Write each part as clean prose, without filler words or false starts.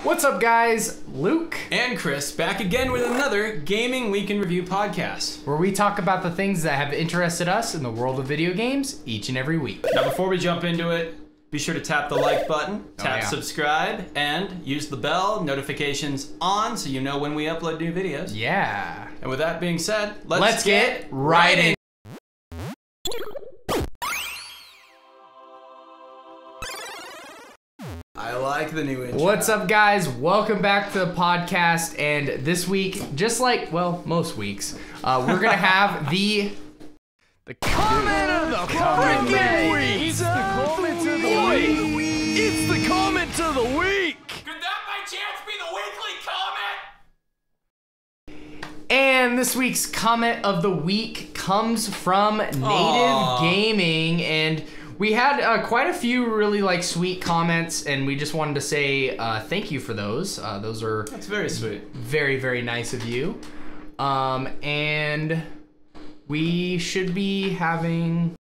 What's up, guys? Luke and Chris back again with another Gaming Week in Review podcast, where we talk about the things that have interested us in the world of video games each and every week. Now, before we jump into it, be sure to tap the like button, tap subscribe, and use the bell notifications on so you know when we upload new videos. Yeah. And with that being said, let's get right in. I like the new intro. What's up, guys? Welcome back to the podcast. And this week, just like, well, most weeks, we're gonna have the comment of the freaking week. It's the comment of the week. It's the comment of the week. Could that by chance be the weekly comment? And this week's comment of the week comes from Native Gaming, and we had quite a few really sweet comments, and we just wanted to say thank you for those. That's very sweet. Very, very nice of you. And we should be having...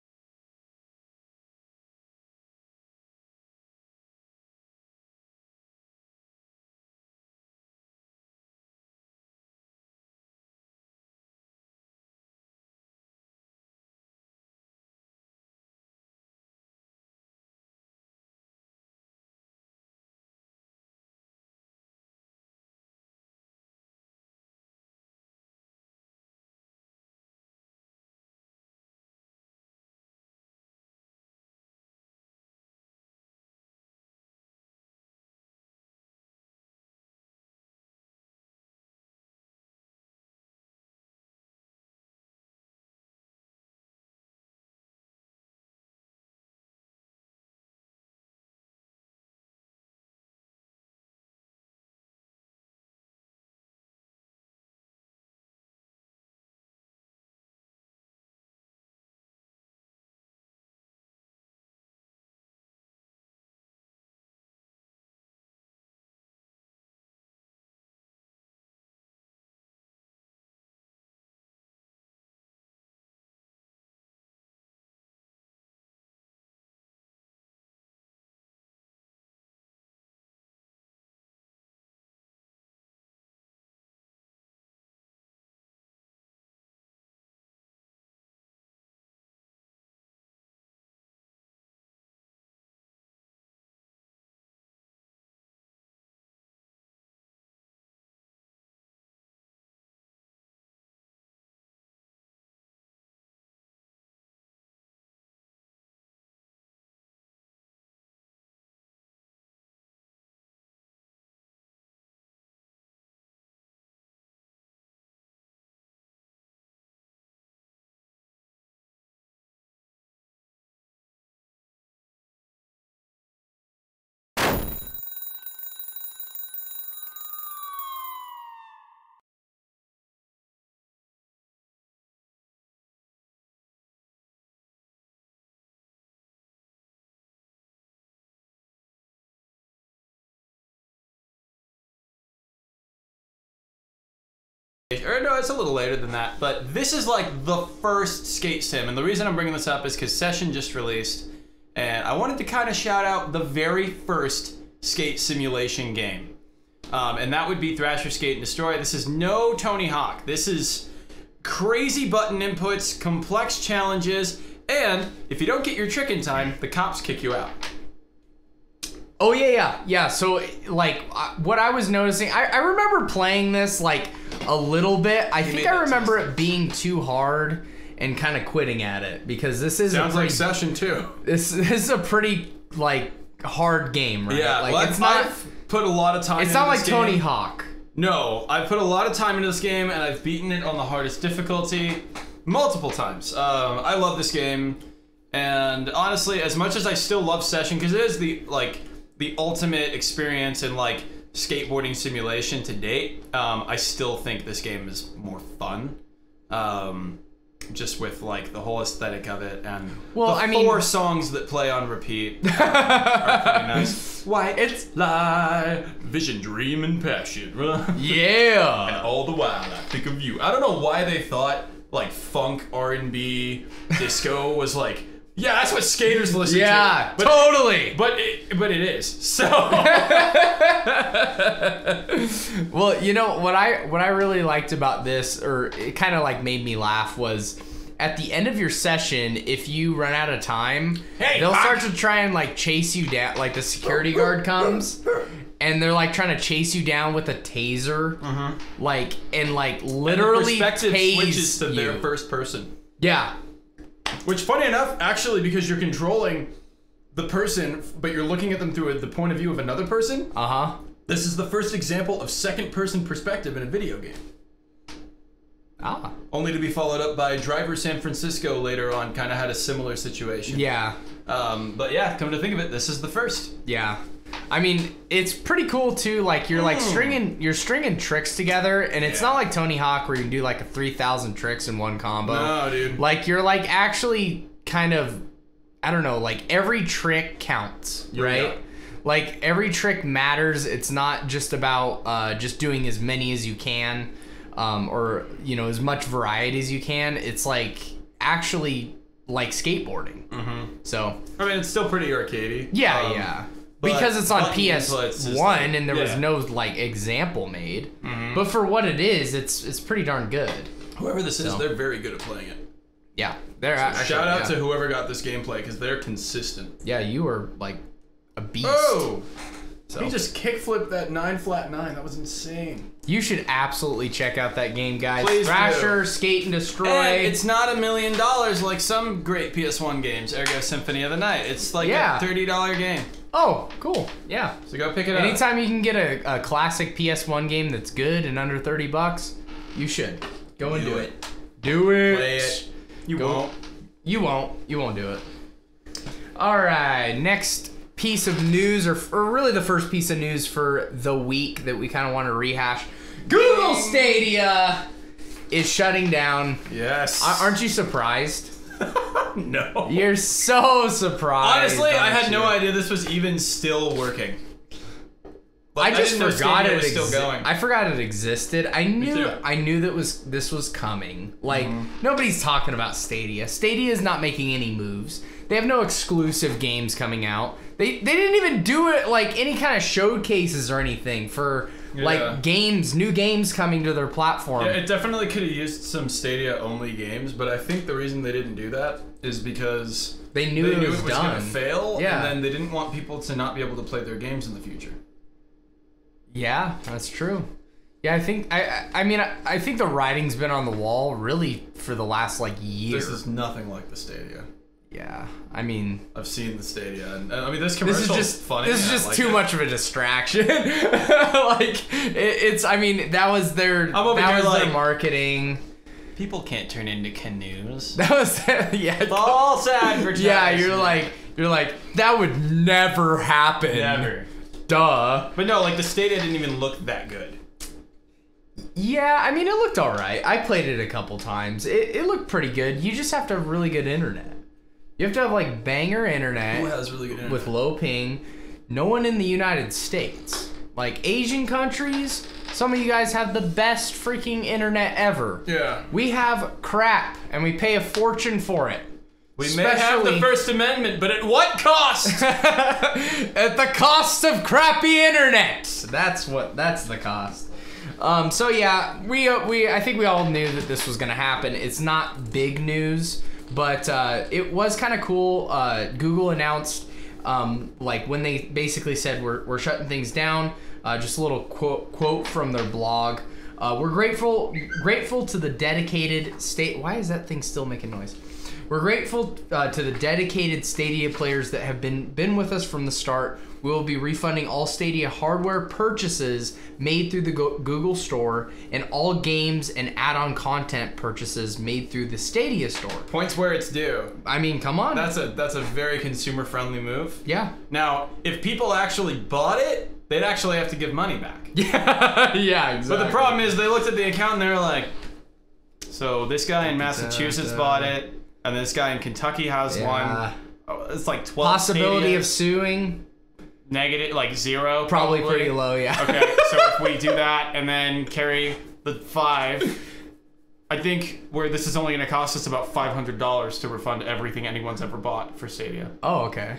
Or no, it's a little later than that, but this is like the first skate sim, and the reason I'm bringing this up is because Session just released, and I wanted to kind of shout out the very first skate simulation game, and that would be Thrasher Skate and Destroy. This is no Tony Hawk. This is crazy button inputs, complex challenges, and if you don't get your trick in time, the cops kick you out. Oh yeah. So what I was noticing, I remember playing this a little bit. I think I remember it being too hard and kind of quitting at it because this is sounds like Session too. This is a pretty hard game, right? Yeah, I've put a lot of time. It's not like Tony Hawk. No, I've put a lot of time into this game and I've beaten it on the hardest difficulty multiple times. I love this game, and honestly, as much as I still love Session because it is the ultimate experience in skateboarding simulation to date, I still think this game is more fun, just with the whole aesthetic of it, and four songs that play on repeat are pretty nice. Why it's live, vision, dream, and passion. Yeah. And all the while I think of you. I don't know why they thought funk, R&B, disco was yeah, that's what skaters listen to. Yeah, totally. But it is. So Well, you know what I really liked about this, or it kind of like made me laugh, was at the end of your session, if you run out of time, they'll start to try and like chase you down. Like the security guard comes, and they're like trying to chase you down with a taser, like and like literally and the perspective tase switches to you. their first person. Yeah. Which, funny enough, actually, because you're controlling the person, but you're looking at them through the point of view of another person. This is the first example of second-person perspective in a video game. Only to be followed up by Driver San Francisco later on, kind of had a similar situation. Yeah. But yeah, come to think of it, this is the first. Yeah. I mean, it's pretty cool too. Like you're like stringing tricks together, and it's not like Tony Hawk where you can do like a 3,000 tricks in one combo. No, dude. Like you're like actually kind of, I don't know, like every trick counts, right? Yeah. Like every trick matters. It's not just about just doing as many as you can, or you know, as much variety as you can. It's like actually like skateboarding. So I mean, it's still pretty arcadey. Yeah. Because it's on PS1 like, and there was no like example made, but for what it is, it's pretty darn good. Whoever this is, they're very good at playing it. Yeah, they're so shout out to whoever got this gameplay because they're consistent. Yeah, you were like a beast. Oh, so he just kickflipped that 9 flat 9. That was insane. You should absolutely check out that game, guys. Please Thrasher, Skate and Destroy. And it's not $1 million like some great PS1 games. Ergo Symphony of the Night. It's like a $30 game. Oh, cool. Yeah. So go pick it up. Anytime you can get a classic PS1 game that's good and under $30, you should. Go and do it. Do it. Play it. You won't. You won't. You won't do it. All right. Next piece of news, or really the first piece of news for the week that we kind of want to rehash. Google Stadia is shutting down. Yes. Aren't you surprised? No. You're so surprised. Honestly, I had no idea this was even still working. Like, I just forgot it was still going. I forgot it existed. I knew that this was coming. Like nobody's talking about Stadia. Stadia is not making any moves. They have no exclusive games coming out. They didn't even do it like any kind of showcases or anything for like games, new games coming to their platform. Yeah, it definitely could have used some Stadia only games, but I think the reason they didn't do that is because they knew it was going to fail, and Yeah. then they didn't want people to not be able to play their games in the future. Yeah, that's true. Yeah, I think I think the writing's been on the wall really for the last like year. This is nothing like the Stadia. Yeah, I mean, I've seen the Stadia, and I mean this commercial is funny. This is just too much of a distraction. Like it's. I mean, that was their their marketing. People can't turn into canoes. That was false advertising. Yeah, you're like that would never happen. Never. Duh. But no, like the Stadia didn't even look that good. Yeah, I mean it looked all right. I played it a couple times. It looked pretty good. You just have to have really good internet. You have to have like banger internet. Who has really good internet? With low ping. No one in the United States. Like Asian countries, some of you guys have the best freaking internet ever. Yeah. We have crap, and we pay a fortune for it. We may have the First Amendment, but at what cost? At the cost of crappy internet. That's the cost. So yeah, I think we all knew that this was gonna happen. It's not big news, but it was kind of cool. Google announced, like when they basically said we're shutting things down. Just a little quote from their blog. We're grateful to the dedicated state. Why is that thing still making noise? We're grateful to the dedicated Stadia players that have been with us from the start. We will be refunding all Stadia hardware purchases made through the Google Store and all games and add-on content purchases made through the Stadia Store. Points where it's due. I mean, come on. That's a very consumer-friendly move. Yeah. Now, if people actually bought it, they'd actually have to give money back. Yeah, yeah, exactly. But the problem is they looked at the account and they were like, so this guy in Massachusetts bought it, and this guy in Kentucky has one. Oh, it's like 12 Possibility Stadias. of suing? Negative, like 0. Probably pretty low, yeah. Okay, so if we do that and then carry the 5, I think this is only going to cost us about $500 to refund everything anyone's ever bought for Stadia. Oh, okay.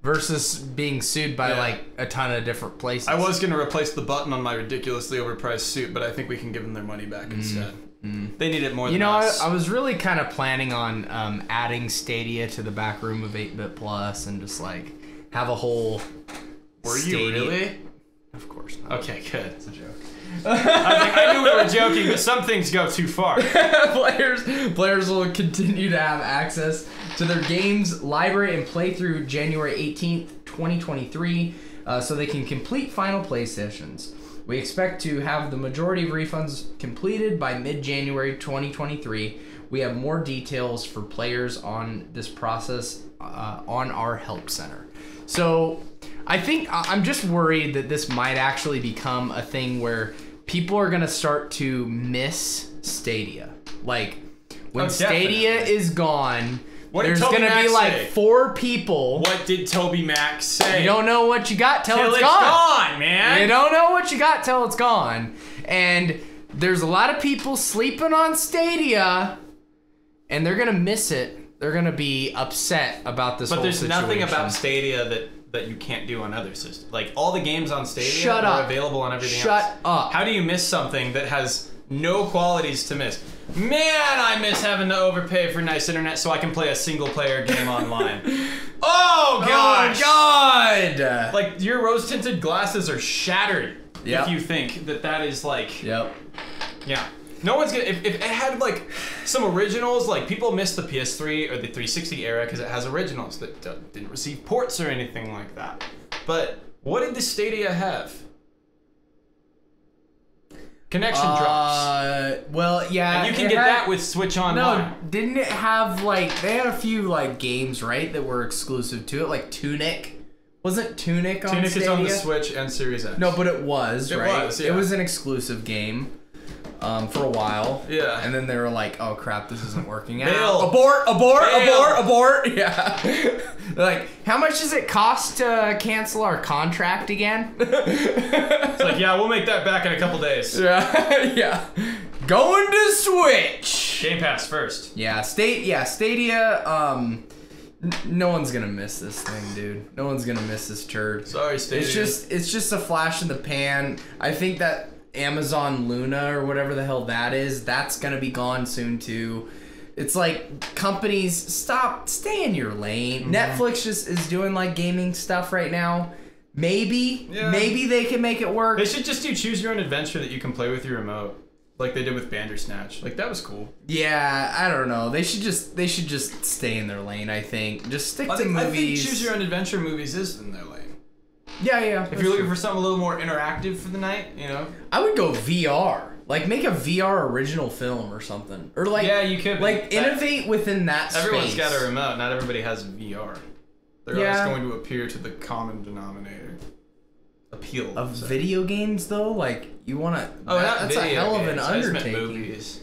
versus being sued by like a ton of different places. I was gonna replace the button on my ridiculously overpriced suit, but I think we can give them their money back instead. They need it more than us. I was really kind of planning on adding Stadia to the back room of 8bitplus and just like have a whole. Were Stadia. you really? Of course not. Okay, good. It's a joke. I knew we were joking, but some things go too far. Players will continue to have access to their games library and play through January 18th, 2023, so they can complete final play sessions. We expect to have the majority of refunds completed by mid-January 2023. We have more details for players on this process on our help center. So I think I'm just worried that this might actually become a thing where people are going to start to miss Stadia. Like, when Stadia is gone, there's going to be like 4 people. What did Toby Mac say? You don't know what you got till it's gone, man. You don't know what you got till it's gone. And there's a lot of people sleeping on Stadia, and they're going to miss it. They're going to be upset about this whole situation. But there's nothing about Stadia that you can't do on other systems. Like, all the games on Stadia are available on everything else. Shut up. How do you miss something that has no qualities to miss? Man, I miss having to overpay for nice internet so I can play a single-player game online. Oh, gosh! Oh, God! Like, your rose-tinted glasses are shattered if you think that is, like... Yep. Yeah. No one's gonna... If it had, like, some originals, like, people miss the PS3 or the 360 era because it has originals that didn't receive ports or anything like that. But what did the Stadia have? Connection drops. Well, yeah. And you can get that with Switch Online. No, didn't it have, like... They had a few, like, games, right, that were exclusive to it, like Tunic. Wasn't Tunic on Stadia? Tunic is on the Switch and Series X. No, but it was, right? It was, yeah. It was an exclusive game. For a while. Yeah. And then they were like, oh crap, this isn't working out. Bail. Abort. Yeah. They're like, how much does it cost to cancel our contract again? It's like, yeah, we'll make that back in a couple days. Yeah. Yeah. Going to Switch. Game Pass first. Yeah, Stadia, no one's gonna miss this thing, dude. No one's gonna miss this turd. Sorry, Stadia. It's just a flash in the pan. I think that Amazon Luna or whatever the hell that is, that's gonna be gone soon too. It's like, companies, stay in your lane. Netflix just is doing like gaming stuff right now. Maybe they can make it work. They should just do choose your own adventure that you can play with your remote, like they did with Bandersnatch. Like, that was cool. Yeah, I don't know. They should just stay in their lane. I think just stick to movies. I think choose your own adventure movies is in their lane. Yeah. If you're looking for something a little more interactive for the night, you know? I would go VR. Like, make a VR original film or something. Or like... Yeah, you could. Like, innovate within that space. Everyone's got a remote. Not everybody has VR. They're always going to appear to the common denominator. Appeal. Of video games, though? Like, you want to... Oh, that's a hell of an undertaking. I just meant movies.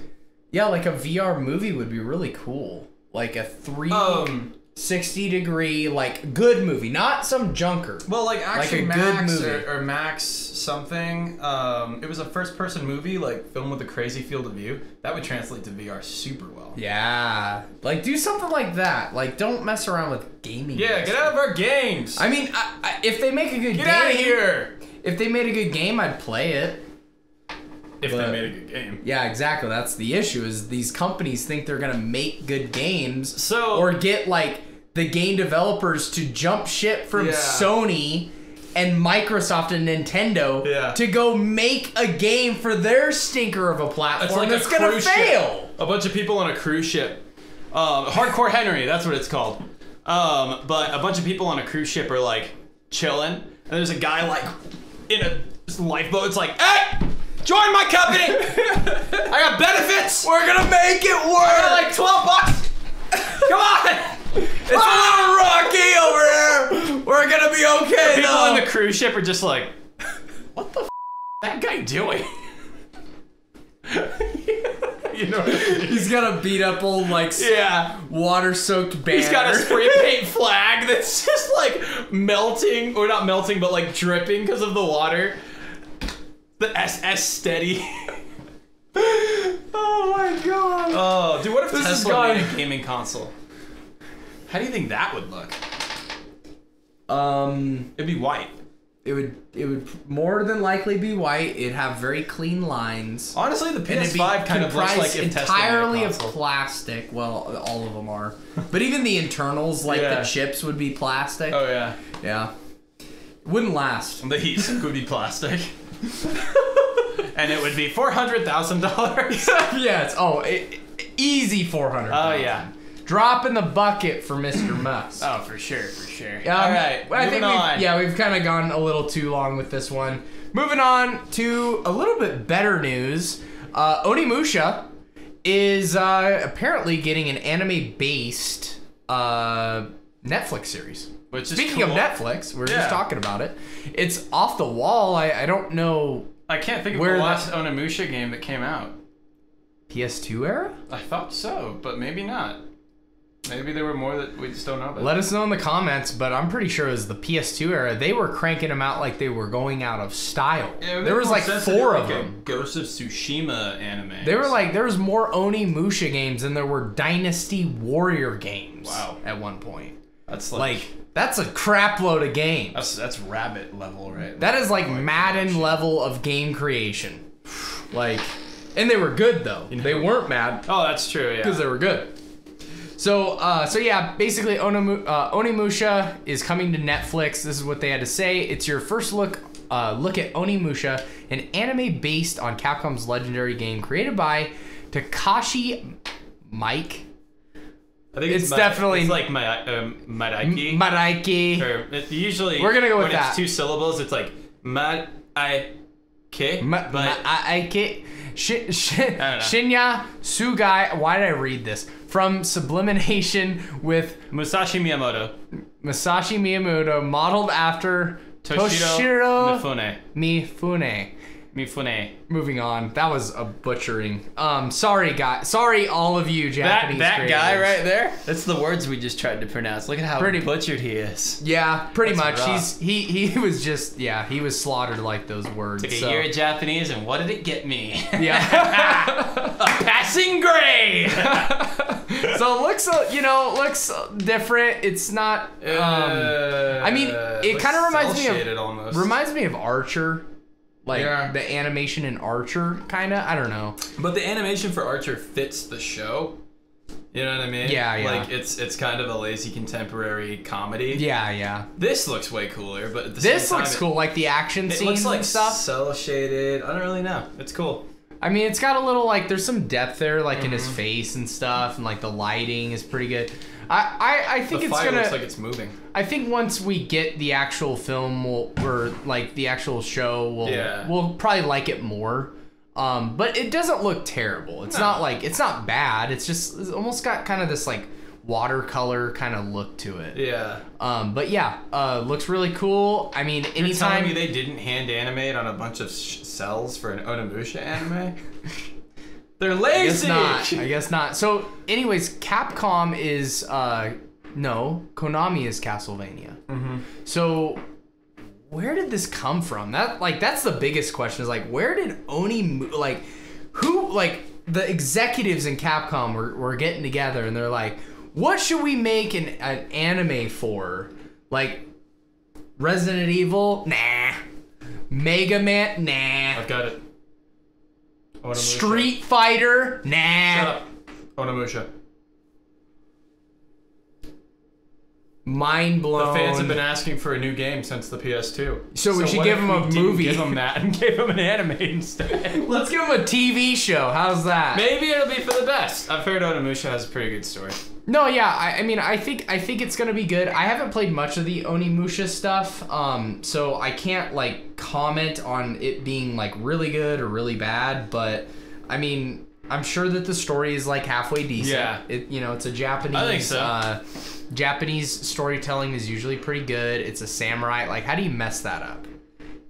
Yeah, like a VR movie would be really cool. Like a 360-degree, like, good movie, not some junker. Well, like Action like Max or Max something. It was a first-person movie, like film with a crazy field of view. That would translate to VR super well. Yeah, like do something like that. Like, don't mess around with gaming. Yeah, get out of our games. I mean, if they make a good game, get out of here. If they made a good game, I'd play it. If they made a good game. Yeah, exactly. That's the issue, is these companies think they're going to make good games or get, like, the game developers to jump ship from Sony and Microsoft and Nintendo to go make a game for their stinker of a platform that's going to fail. A bunch of people on a cruise ship. Hardcore Henry, that's what it's called. But a bunch of people on a cruise ship are, like, chilling, and there's a guy, like, in a lifeboat. It's like, hey! Join my company! I got benefits! We're gonna make it work! I got like $12! Come on! It's a little rocky over here! We're gonna be okay, People on the cruise ship are just like, what the f that guy doing? You know, he's got a beat up old, like, water-soaked banner. He's got a spray paint flag that's just like melting, or not melting, but like dripping because of the water. The SS steady. Oh my god. Oh, dude, what if Tesla made a gaming console? How do you think that would look? It'd be white. It would more than likely be white. It'd have very clean lines. Honestly, the PS5 kind of looks like entirely of plastic. Well, all of them are. But even the internals, like the chips, would be plastic. Oh yeah. Yeah. Wouldn't last. The heat sink would be plastic. And it would be $400,000. Yes. Easy 400. Oh yeah. Drop in the bucket for Mr. Musk. Oh, for sure, for sure. All right, we've kind of gone a little too long with this one. Moving on to a little bit better news. Oni Musha is apparently getting an anime-based Netflix series. Which is Speaking of Netflix, we were just talking about it. It's off the wall. I don't know. I can't think of the last Onimusha game that came out. PS2 era? I thought so, but maybe not. Maybe there were more that we just don't know about. Let us know in the comments, but I'm pretty sure it was the PS2 era. They were cranking them out like they were going out of style. Yeah, there was like 4 of them. Ghost of Tsushima anime. They were like, there was more Oni Musha games than there were Dynasty Warrior games. Wow. At one point. That's that's a crap load of games. That's rabbit level, right? That is like Madden level of game creation. And they were good though. They weren't mad. Oh, that's true, yeah. Because they were good. So yeah, basically Oni Musha is coming to Netflix. This is what they had to say. It's your first look at Oni Musha, an anime based on Capcom's legendary game created by Takashi Mike. I think it's definitely like Maraiki. Maraiki. Usually we're gonna go with when that. It's 2 syllables. It's like Maraiki. Maraiki. Shinya Sugai. Why did I read this? From Sublimination with Musashi Miyamoto. Musashi Miyamoto, modeled after Toshiro Mifune. Moving on. That was a butchering. Sorry, guys. Sorry, all of you Japanese That creators. guy right there? That's the words we just tried to pronounce. Look at how butchered he is. Yeah, pretty much. Rough. He was just, he was slaughtered like those words. Took a year of Japanese, and what did it get me? Yeah. A passing grade! So it looks different. It's not, I mean, it kind of reminds me of Archer. The animation in Archer, kind of. I don't know. But the animation for Archer fits the show. You know what I mean? Yeah. Like, it's kind of a lazy contemporary comedy. Yeah. This looks way cooler, but at the this same time, looks cool. Like, the action scenes looks like and stuff. cel-shaded. I don't really know. It's cool. I mean, it's got a little, there's some depth there, in his face and stuff, and, the lighting is pretty good. I think it's gonna... looks like it's moving. I think once we get the actual film, the actual show, we'll probably like it more. But it doesn't look terrible. It's not bad. It's almost got kind of this, watercolor kind of look to it. Yeah. But yeah, looks really cool. I mean, anytime... You're telling me they didn't hand animate on a bunch of cells for an Onimusha anime? They're lazy! I guess not. So, anyways, Capcom is... no, Konami is Castlevania. Mm-hmm. So, where did this come from? That's the biggest question, is, where did Oni... the executives in Capcom were getting together, and they're like, what should we make an anime for? Resident Evil? Nah. Mega Man? Nah. I've got it. Onimusha. Street Fighter? Nah. Shut up. Onimusha. Mind blown. The fans have been asking for a new game since the PS2. So we should give them a movie. Give them that and give them an anime instead. Let's give them a TV show. How's that? Maybe it'll be for the best. I've heard Onimusha has a pretty good story. No, yeah. I mean, I think it's gonna be good. I haven't played much of the Onimusha stuff, so I can't comment on it being really good or really bad. But I mean, I'm sure that the story is halfway decent. Yeah. It's a Japanese. I think so. Japanese storytelling is usually pretty good. It's a samurai. How do you mess that up?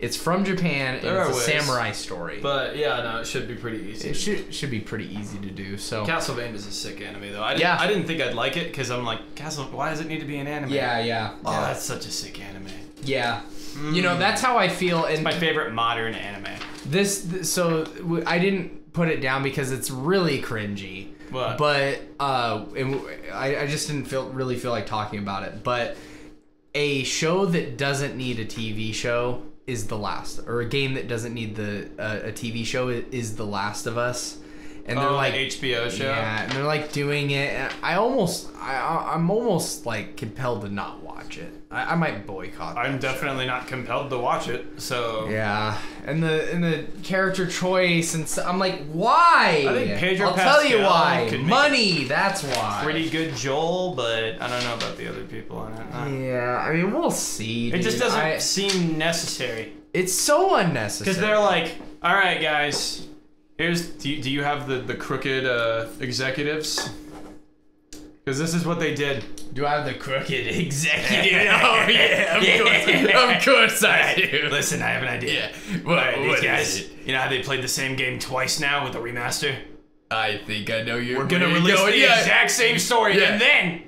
It's from Japan, and it's a samurai story. But yeah, no, it should be pretty easy. It should be pretty easy to do. So Castlevania is a sick anime, though. I didn't think I'd like it because I'm like, why does it need to be an anime? Yeah. Oh, that's such a sick anime. Yeah. That's how I feel. And it's my favorite modern anime. So I didn't put it down because it's really cringy. What? But I just didn't really feel like talking about it. But a show that doesn't need a TV show is The Last, or a game that doesn't need a TV show is The Last of Us. And they're like HBO show. Yeah, and they're like doing it. And I'm almost like compelled to not watch it. I might boycott. I'm definitely not compelled to watch it. So yeah, and the character choice and I'm like, why? I think Pedro I'll Pascal tell you why. could make Money. That's why. Pretty good Joel, but I don't know about the other people on it. Yeah, I mean we'll see. It dude. just doesn't seem necessary. It's so unnecessary. Because they're like, all right, guys. Do you have the crooked executives? Because this is what they did. Do I have the crooked executive? Oh yeah, of course I do. Listen, I have an idea. What These is guys, it? you know how they played the same game twice now with a remaster? I think I know you. We're gonna release the exact same story, and then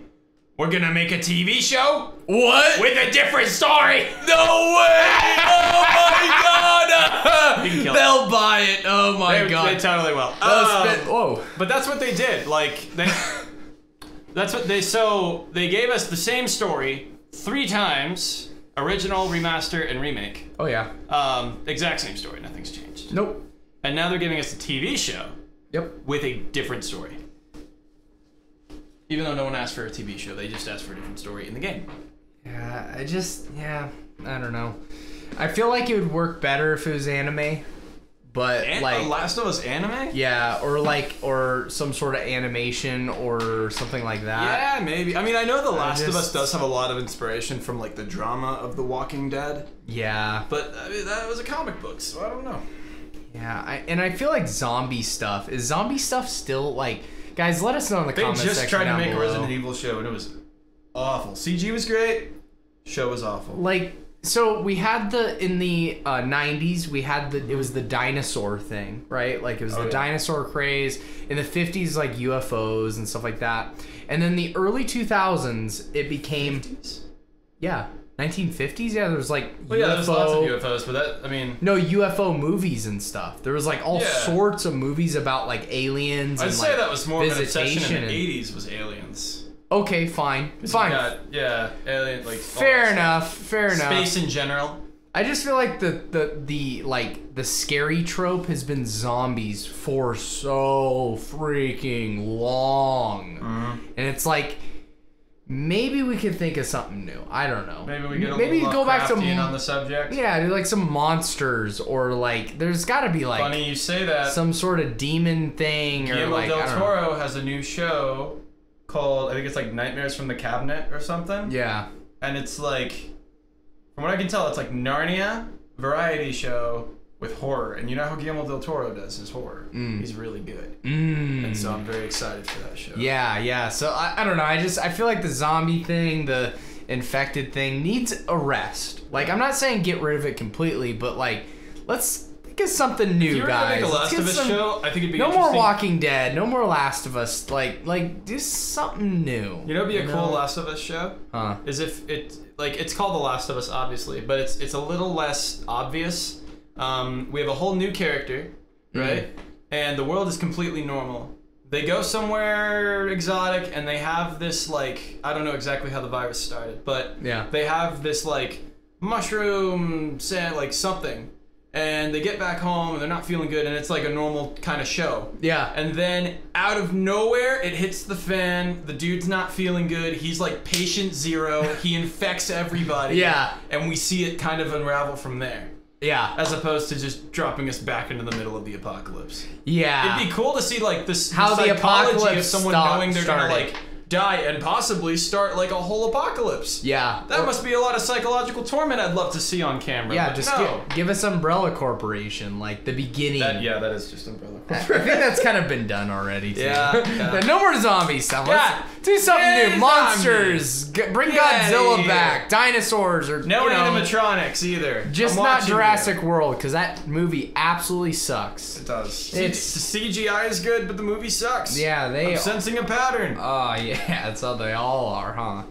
we're gonna make a TV show. What? With a different story. No way! Oh my god! They'll buy it. Oh my god! They totally will. Whoa! But that's what they did. Like that's what they gave us the same story 3 times: original, remaster, and remake. Oh yeah. Exact same story. Nothing's changed. Nope. And now they're giving us a TV show. Yep. With a different story. Even though no one asked for a TV show, they just asked for a different story in the game. Yeah, I don't know. I feel like it would work better if it was anime, but like The Last of Us anime? Yeah, or some sort of animation or something like that. Yeah, maybe. I mean, I know The Last of Us does have a lot of inspiration from like the drama of The Walking Dead. Yeah. But I mean, that was a comic book, so I don't know. Yeah, and I feel like zombie stuff still like. Guys, let us know in the comments section. They just tried to make below. a Resident Evil show and it was awful. CG was great. Show was awful. Like, so we had in the 90s, it was the dinosaur thing, right? Like it was the dinosaur craze. In the 50s, like UFOs and stuff like that. And then the early 2000s, it became 50s? Yeah. 1950s, yeah, there was like well, yeah, there's lots of UFOs, but that, I mean... No, UFO movies and stuff. There was like all sorts of movies about like aliens and I'd say like that was more of an obsession in and... the 80s was aliens. Okay, fine. Fine. Alien, like... Fair enough, fair enough. Space in general. I just feel like the scary trope has been zombies for so freaking long. And it's like... Maybe we could think of something new. I don't know. Maybe we get a little go back to on the subject. Yeah, do like some monsters or like there's got to be like funny you say that. Some sort of demon thing or like Guillermo del Toro has a new show called I think it's like Nightmares from the Cabinet or something. Yeah. And it's like from what I can tell it's like Narnia variety show with horror, and you know how Guillermo del Toro does his horror. He's really good, and so I'm very excited for that show. Yeah. So I don't know. I feel like the zombie thing, the infected thing, needs a rest. Like I'm not saying get rid of it completely, but like let's get something new, if you were guys. To make a Last of Us show, I think it'd be no more Walking Dead, no more Last of Us. Like do something new. You know, it'd be a cool Last of Us show. Huh? Is if it's called The Last of Us, obviously, but it's a little less obvious. We have a whole new character, right? And the world is completely normal. They go somewhere exotic and they have this like, I don't know exactly how the virus started, but they have this like mushroom like something. And they get back home and they're not feeling good and it's like a normal kind of show. Yeah. And then out of nowhere, it hits the fan. The dude's not feeling good. He's like patient zero. He infects everybody. Yeah. And we see it kind of unravel from there. Yeah. As opposed to just dropping us back into the middle of the apocalypse. Yeah. It'd be cool to see like this how the apocalypse of someone knowing they're gonna like die and possibly start like a whole apocalypse. Yeah. That must be a lot of psychological torment I'd love to see on camera. Yeah, just give us Umbrella Corporation, like the beginning. That is just Umbrella Corporation. I think that's kind of been done already too. Yeah. No more zombie stuff. Let's do something new. Monsters. Bring Godzilla back. Dinosaurs or no animatronics either. Just not Jurassic World, because that movie absolutely sucks. It does. The CGI is good, but the movie sucks. Yeah, I'm sensing a pattern. Oh yeah. Yeah, that's how they all are, huh?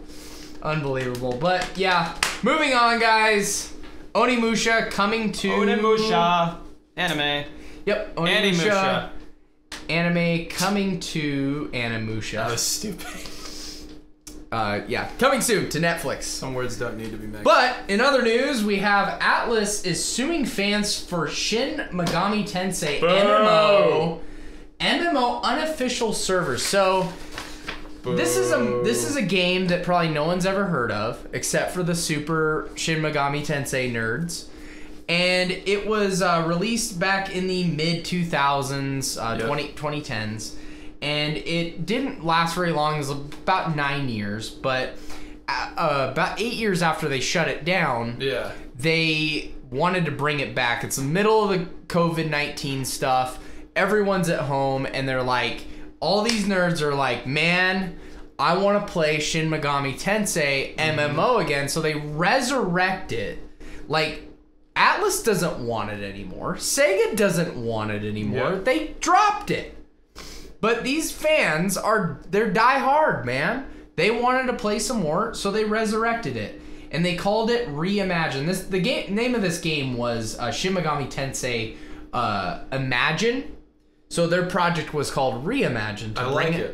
Unbelievable. But yeah, moving on, guys. Oni Musha coming to... Oni Musha. Anime. Yep, Oni Musha. Anime coming to Onimusha. That was stupid. Yeah, coming soon to Netflix. Some words don't need to be mixed. But in other news, we have Atlus is suing fans for Shin Megami Tensei MMO unofficial servers. So this is a game that probably no one's ever heard of except for the super Shin Megami Tensei nerds. And it was released back in the mid 2000s, 2010s. And it didn't last very long. It was about 9 years, but about 8 years after they shut it down, they wanted to bring it back. It's the middle of the COVID-19 stuff. Everyone's at home, and they're like, all these nerds are like, man, I want to play Shin Megami Tensei MMO again. So they resurrect it. Like, Atlus doesn't want it anymore. Sega doesn't want it anymore. They dropped it. But these fans they're die hard, man. They wanted to play some more, so they resurrected it. And they called it Reimagine. The name of this game was Shin Megami Tensei Imagine. So their project was called Reimagine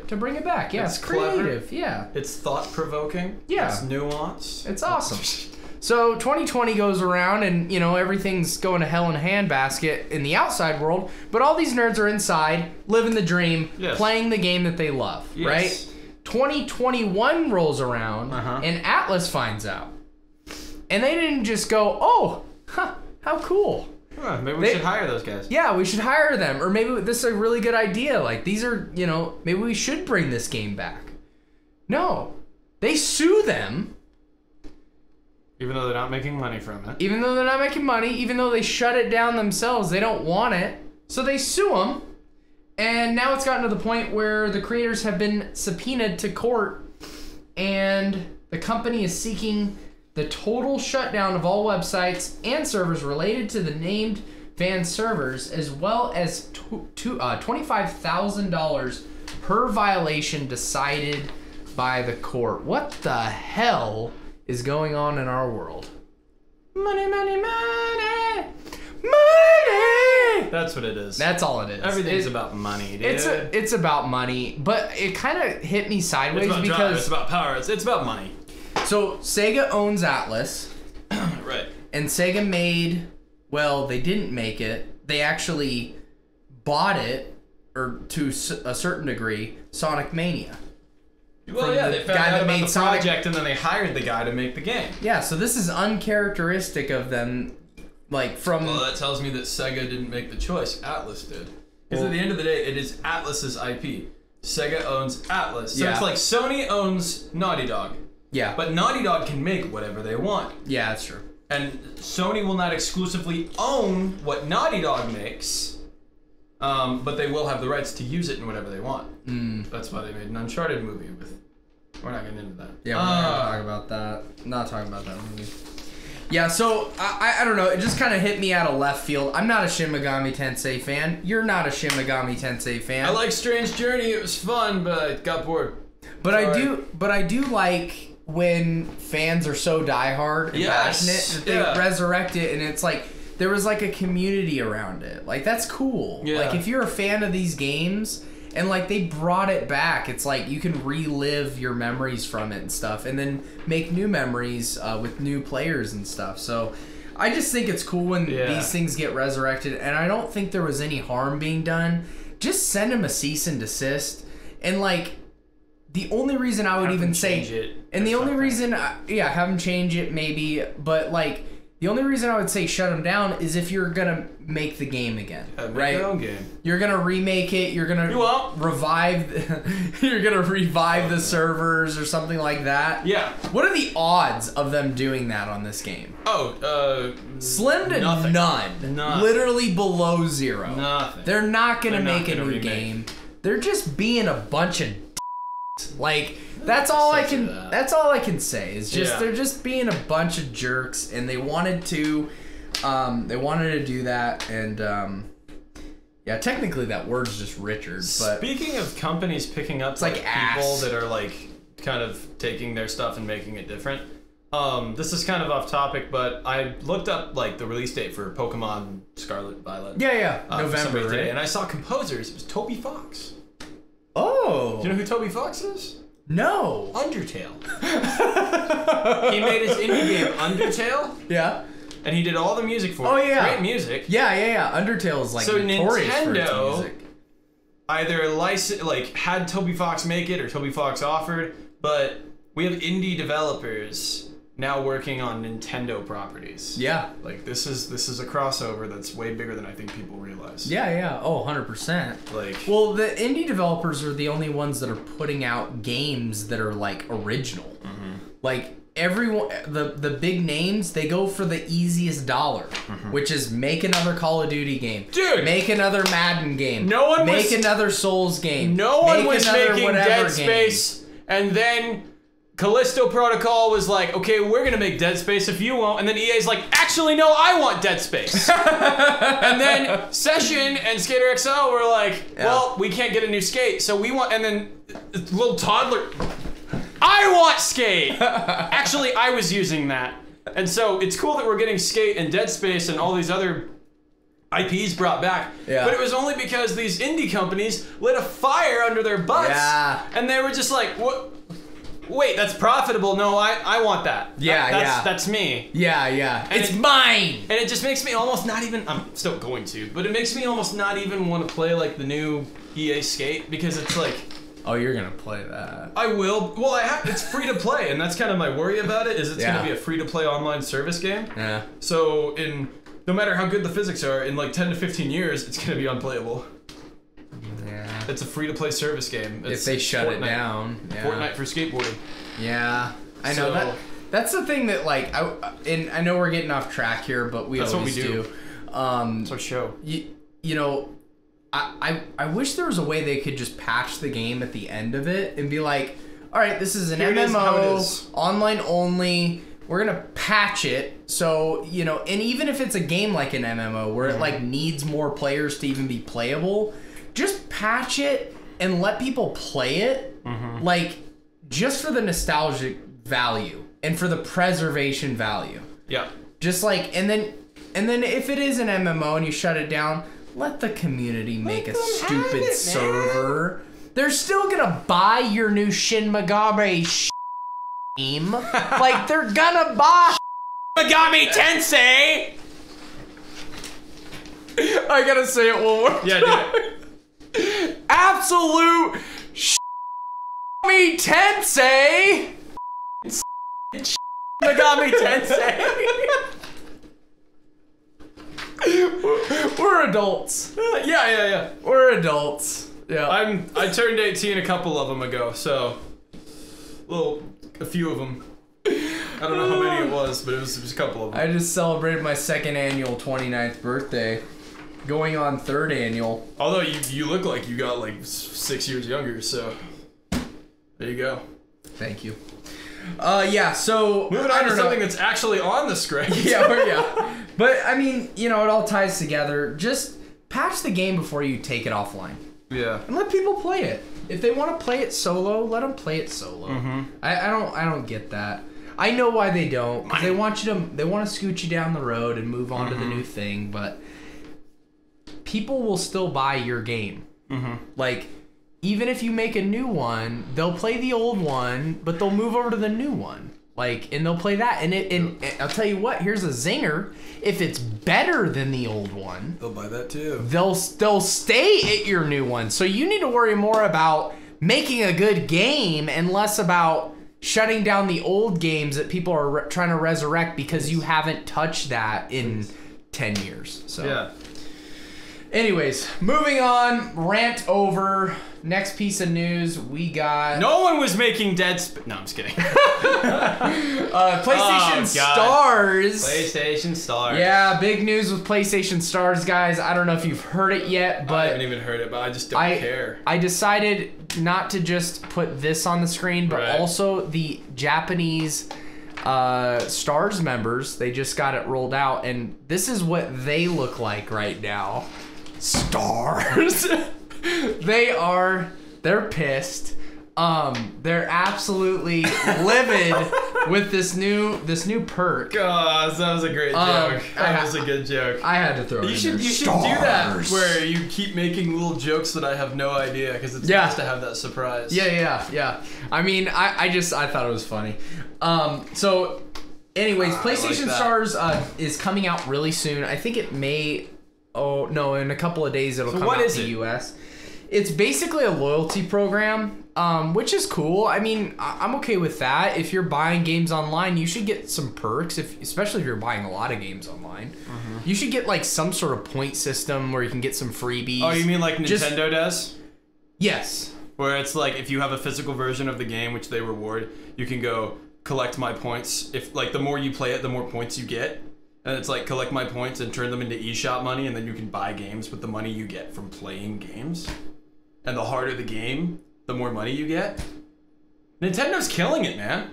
to bring it back. Yeah, it's creative. Clever. Yeah. It's thought-provoking. Yeah. It's nuanced. It's awesome. So 2020 goes around and, you know, everything's going to hell in a handbasket in the outside world, but all these nerds are inside, living the dream, playing the game that they love, right? 2021 rolls around and Atlus finds out. And they didn't just go, oh, how cool. Maybe we should hire those guys. Yeah, we should hire them. Or maybe this is a really good idea. Like, these are, you know, maybe we should bring this game back. No. They sue them. Even though they're not making money from it. Even though they're not making money, even though they shut it down themselves, they don't want it. So they sue them. And now it's gotten to the point where the creators have been subpoenaed to court. And the company is seeking the total shutdown of all websites and servers related to the named fan servers, as well as $25,000 per violation decided by the court. What the hell is going on in our world? Money, money, money, money. That's what it is. That's all it is. Everything's about money, dude. It's about money, but it kind of hit me sideways because it's about power. It's about money. So Sega owns Atlus, right? And Sega made, well, they didn't make it. They actually bought it, or to a certain degree, Sonic Mania. Well, yeah, they found out about the project and then they hired the guy to make the game. Yeah, so this is uncharacteristic of them, like from... Well, that tells me that Sega didn't make the choice. Atlus did. Because at the end of the day, it is Atlus's IP. Sega owns Atlus. So it's like Sony owns Naughty Dog. Yeah. But Naughty Dog can make whatever they want. Yeah, that's true. And Sony will not exclusively own what Naughty Dog makes, but they will have the rights to use it in whatever they want. That's why they made an Uncharted movie with... We're not getting into that. Yeah, we're not gonna talk about that. Not talking about that movie. Yeah, so, I don't know, it just kind of hit me out of left field. I'm not a Shin Megami Tensei fan. You're not a Shin Megami Tensei fan. I like Strange Journey, it was fun, but I got bored. But I do like when fans are so diehard and passionate that they resurrect it, and it's like there was like a community around it. Like, that's cool. Yeah. Like, if you're a fan of these games and like they brought it back, it's like you can relive your memories from it and stuff, and then make new memories with new players and stuff. So I just think it's cool when these things get resurrected, and I don't think there was any harm being done. Just send them a cease and desist, and like. The only reason I would even say, and the only reason, have them change it maybe, but like, the only reason I would say shut them down is if you're gonna make the game again, right? Your own game. You're gonna remake it. You're gonna revive. You're gonna revive the servers or something like that. Yeah. What are the odds of them doing that on this game? Slim to none. Literally below zero. Nothing. They're not gonna make a new game. They're just being a bunch of. Like, that's all I can say is just they're just being a bunch of jerks, and they wanted to do that, and technically that word's just Richard, but speaking of companies picking up like people that are like kind of taking their stuff and making it different, this is kind of off topic, but I looked up like the release date for Pokemon Scarlet Violet. November today, and I saw composers. It was Toby Fox. Oh. Do you know who Toby Fox is? No. Undertale. He made his indie game Undertale. Yeah. And he did all the music for it. Oh, yeah. Great music. Yeah. Undertale is like so notorious for its Nintendo music. Either had Toby Fox make it or Toby Fox offered, but we have indie developers now working on Nintendo properties. Yeah. Like this is a crossover that's way bigger than I think people realize. Yeah. Oh, 100%. Like, well, the indie developers are the only ones that are putting out games that are like original. Like everyone, the big names, they go for the easiest dollar, which is make another Call of Duty game, dude. Make another Madden game. No one make another Souls game. No one was making Dead game. Space, and then Callisto Protocol was like, okay, we're gonna make Dead Space if you won't, and then EA's like, actually no, I want Dead Space. And then Session and Skater XL were like, well, we can't get a new Skate, so we want, and then little toddler, I want Skate! Actually, I was using that. And so it's cool that we're getting Skate and Dead Space and all these other IPs brought back. Yeah. But it was only because these indie companies lit a fire under their butts. Yeah. And they were just like, what? Wait, that's profitable. No, I want that. That's me. Yeah. And it's mine! And it just makes me almost not even, I'm still going to, but it makes me almost not even want to play like the new EA Skate because it's like, oh, you're gonna play that. I will. Well, it's free to play, and that's kind of my worry about it, is it's gonna be a free to play online service game. Yeah. So no matter how good the physics are, in like 10 to 15 years, it's gonna be unplayable. Yeah. It's a free to play service game. If they shut it down. Yeah. Fortnite for skateboarding. Yeah. I know that. That's the thing that like, I know we're getting off track here, but that's always what we do. It's our show. You know, I wish there was a way they could just patch the game at the end of it and be like, all right, this is an MMO, online only. We're gonna patch it, so you know, and even if it's a game like an MMO where it like needs more players to even be playable, just patch it and let people play it, like just for the nostalgic value and for the preservation value. Yeah. Just like, and then if it is an MMO and you shut it down, let the community make a stupid server. They're still gonna buy your new Shin Megami game. Like, they're gonna buy Megami Tensei! I gotta say it one more time. Yeah, do it. Absolute Megami Tensei! Megami Tensei! We're adults. Yeah. We're adults. Yeah. I turned 18 a couple of them ago, so a few of them. I don't know how many it was, but it was a couple of them. I just celebrated my second annual 29th birthday, going on third annual. Although you look like you got like 6 years younger, so there you go. Thank you. Yeah, so moving on to something that's actually on the script. Yeah. But I mean, you know, it all ties together. Just patch the game before you take it offline. Yeah. And let people play it. If they want to play it solo, let them play it solo. I don't get that. I know why they don't. 'Cause they want to scoot you down the road and move on to the new thing, but people will still buy your game. Like, even if you make a new one, they'll play the old one, but they'll move over to the new one. Like, and they'll play that. And I'll tell you what, here's a zinger. If it's better than the old one, they'll buy that too. They'll stay at your new one. So you need to worry more about making a good game and less about shutting down the old games that people are trying to resurrect because you haven't touched that in 10 years. So yeah. Anyways, moving on, rant over. Next piece of news, we got... No one was making Dead Space. No, I'm just kidding. PlayStation Stars. PlayStation Stars. Yeah, big news with PlayStation Stars, guys. I don't know if you've heard it yet, but... I haven't even heard it, but I just don't care. I decided not to just put this on the screen, but also the Japanese Stars members. They just got it rolled out, and this is what they look like right now. Stars. They're pissed. They're absolutely livid with this new perk. God, that was a great joke. That was a good joke. I had to throw it in there. You should do that where you keep making little jokes that I have no idea because it's nice to have that surprise. Yeah. I mean, I thought it was funny. So, anyways, PlayStation Stars is coming out really soon. I think it may. Oh no, in a couple of days it'll come out to the US. It's basically a loyalty program, which is cool. I mean, I'm okay with that. If you're buying games online, you should get some perks, especially if you're buying a lot of games online. You should get like some sort of point system where you can get some freebies. Oh, you mean like Nintendo does? Yes. Where it's like if you have a physical version of the game, which they reward, you can go collect my points. If like the more you play it, the more points you get. And it's like collect my points and turn them into eShop money, and then you can buy games with the money you get from playing games. And the harder the game, the more money you get. Nintendo's killing it, man.